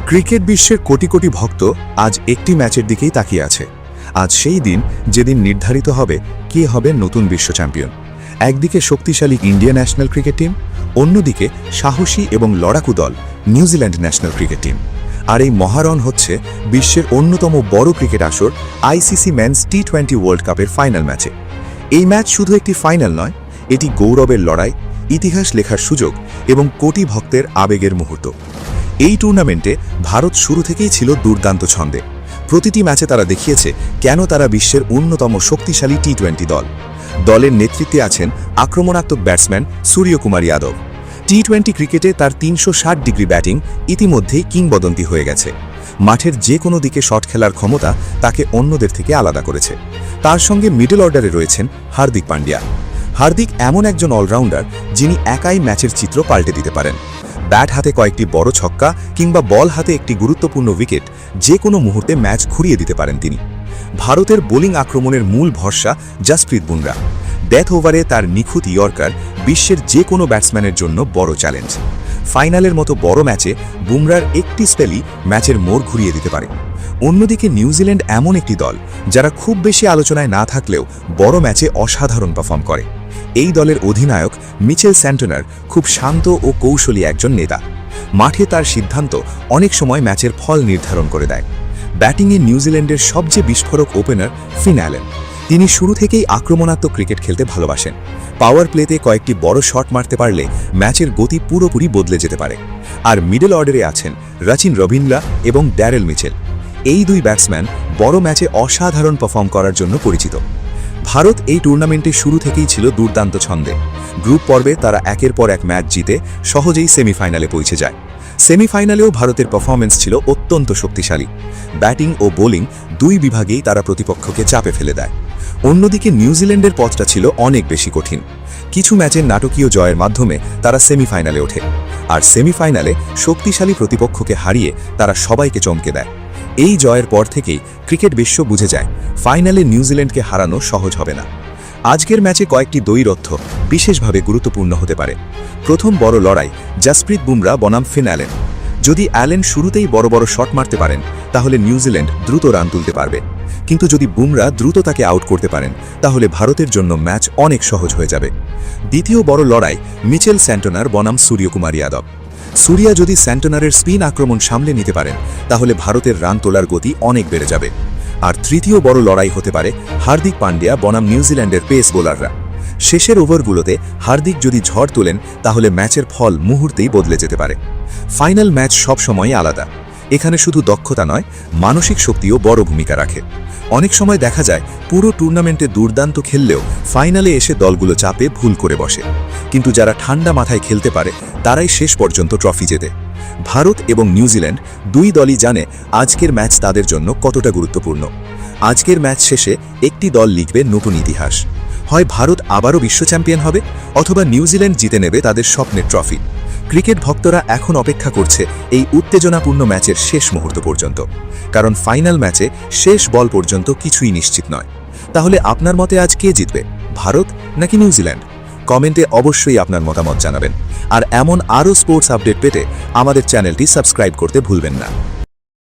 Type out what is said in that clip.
Cricket বিশ্বের কোটি কোটি ভক্ত আজ একটি ম্যাচের দিকেই তাকিয়ে আছে। আজ সেই দিন যেদিন নির্ধারিত হবে কে হবে নতুন বিশ্ব চ্যাম্পিয়ন। একদিকে শক্তিশালী ইন্ডিয়া ন্যাশনাল ক্রিকেট টিম, অন্যদিকে সাহসী এবং লড়াকু দল নিউজিল্যান্ড ন্যাশনাল ক্রিকেট টিম। আর এই মহারণ হচ্ছে বিশ্বের অন্যতম বড় ক্রিকেট আসর আইসিসি মেন্স টি20 ওয়ার্ল্ড কাপের ফাইনাল ম্যাচে। এই ম্যাচ শুধু একটি ফাইনাল নয়, এটি গৌরবের লড়াই, ইতিহাস লেখার সুযোগ এবং কোটি ভক্তের আবেগের মুহূর্ত। এই টুর্নামেন্টে ভারত শুরু থেকেই ছিল দুর্দান্ত ছন্দে। প্রতিটি ম্যাচে তারা দেখিয়েছে কেন তারা বিশ্বের অন্যতম শক্তিশালী টি20 দল। দলের নেতৃত্বে আছেন আক্রমণাত্মক ব্যাটসম্যান সূর্যকুমার যাদব। টি20 ক্রিকেটে তার 360 ডিগ্রি ব্যাটিং ইতিমধ্যেই কিংবদন্তি হয়ে গেছে। মাঠের যে কোনো দিকে শট খেলার ক্ষমতা তাকে অন্যদের থেকে আলাদা করেছে। তার সঙ্গে মিডল অর্ডারে রয়েছেন হার্দিক পান্ডিয়া। হার্দিক এমন একজন অলরাউন্ডার যিনি একাই ম্যাচের চিত্র পাল্টে দিতে পারেন। ব্যাট হাতে কয়েকটি বড় ছক্কা কিংবা বল হাতে একটি গুরুত্বপূর্ণ উইকেট যে কোনো মুহূর্তে ম্যাচ ঘুরিয়ে দিতে পারেন তিনি। ভারতের বোলিং আক্রমণের মূল ভরসা জসপ্রীত বুমরা। ডেথ ওভারে তার নিখুঁত ইয়র্কার বিশ্বের যে কোনো ব্যাটসম্যানের জন্য বড় চ্যালেঞ্জ। ফাইনালের মতো বড় ম্যাচে বুমরার একটি স্পেলই ম্যাচের মোড় ঘুরিয়ে দিতে পারে। অন্যদিকে নিউজিল্যান্ড এমন একটি দল যারা খুব বেশি আলোচনায় না থাকলেও বড় ম্যাচে অসাধারণ পারফর্ম করে। এই দলের অধিনায়ক মিচেল স্যান্টনার খুব শান্ত ও কৌশলী একজন নেতা। মাঠে তার সিদ্ধান্ত অনেক সময় ম্যাচের ফল নির্ধারণ করে দেয়। ব্যাটিংয়ে নিউজিল্যান্ডের সবচেয়ে বিস্ফোরক ওপেনার ফিন অ্যালেন। তিনি শুরু থেকেই আক্রমণাত্মক ক্রিকেট খেলতে ভালোবাসেন। পাওয়ার প্লেতে কয়েকটি বড় শট মারতে পারলে ম্যাচের গতি পুরোপুরি বদলে যেতে পারে। আর মিডল অর্ডারে আছেন রচিন রবীন্দ্রা এবং ড্যারেল মিচেল। এই দুই ব্যাটসম্যান বড় ম্যাচে অসাধারণ পারফর্ম করার জন্য পরিচিত। ভারত এই টুর্নামেন্টে শুরু থেকেই ছিল দুর্দান্ত ছন্দে। গ্রুপ পর্বে তারা একের পর এক ম্যাচ জিতে সহজেই সেমিফাইনালে পৌঁছে যায়। সেমিফাইনালেও ভারতের পারফরম্যান্স ছিল অত্যন্ত শক্তিশালী। ব্যাটিং ও বোলিং দুই বিভাগেই তারা প্রতিপক্ষকে চাপে ফেলে দেয়। অন্যদিকে নিউজিল্যান্ডের পথটা ছিল অনেক বেশি কঠিন। কিছু ম্যাচের নাটকীয় জয়ের মাধ্যমে তারা সেমিফাইনালে ওঠে, আর সেমিফাইনালে শক্তিশালী প্রতিপক্ষকে হারিয়ে তারা সবাইকে চমকে দেয়। এই জয়ের পর থেকেই ক্রিকেট বিশ্ব বুঝে যায় ফাইনালে নিউজিল্যান্ডকে হারানো সহজ হবে না। আজকের ম্যাচে কয়েকটি দ্বৈরথ বিশেষভাবে গুরুত্বপূর্ণ হতে পারে। প্রথম বড় লড়াই জসপ্রীত বুমরা বনাম ফিন অ্যালেন। যদি অ্যালেন শুরুতেই বড় বড় শট মারতে পারেন তাহলে নিউজিল্যান্ড দ্রুত রান তুলতে পারবে, কিন্তু যদি বুমরা দ্রুত তাকে আউট করতে পারেন তাহলে ভারতের জন্য ম্যাচ অনেক সহজ হয়ে যাবে। দ্বিতীয় বড় লড়াই মিচেল স্যান্টনার বনাম সূর্যকুমার যাদব। সূর্যা যদি স্যান্টনারের স্পিন আক্রমণ সামলে নিতে পারেন তাহলে ভারতের রান তোলার গতি অনেক বেড়ে যাবে। আর তৃতীয় বড় লড়াই হতে পারে হার্দিক পান্ডিয়া বনাম নিউজিল্যান্ডের পেস বোলাররা। শেষের ওভারগুলোতে হার্দিক যদি ঝড় তোলেন তাহলে ম্যাচের ফল মুহূর্তেই বদলে যেতে পারে। ফাইনাল ম্যাচ সবসময়ই আলাদা। এখানে শুধু দক্ষতা নয়, মানসিক শক্তিও বড় ভূমিকা রাখে। অনেক সময় দেখা যায় পুরো টুর্নামেন্টে দুর্দান্ত খেললেও ফাইনালে এসে দলগুলো চাপে ভুল করে বসে, কিন্তু যারা ঠান্ডা মাথায় খেলতে পারে তারাই শেষ পর্যন্ত ট্রফি জেতে। ভারত এবং নিউজিল্যান্ড দুই দলই জানে আজকের ম্যাচ তাদের জন্য কতটা গুরুত্বপূর্ণ। আজকের ম্যাচ শেষে একটি দল লিখবে নতুন ইতিহাস। হয় ভারত আবারও বিশ্ব চ্যাম্পিয়ন হবে, অথবা নিউজিল্যান্ড জিতে নেবে তাদের স্বপ্নের ট্রফি। ক্রিকেট ভক্তরা এখন অপেক্ষা করছে এই উত্তেজনাপূর্ণ ম্যাচের শেষ মুহূর্ত পর্যন্ত, কারণ ফাইনাল ম্যাচে শেষ বল পর্যন্ত কিছুই নিশ্চিত নয়। তাহলে আপনার মতে আজ কে জিতবে, ভারত নাকি নিউজিল্যান্ড? কমেন্টে অবশ্যই আপনার মতামত জানাবেন। আর এমন আরও স্পোর্টস আপডেট পেতে আমাদের চ্যানেলটি সাবস্ক্রাইব করতে ভুলবেন না।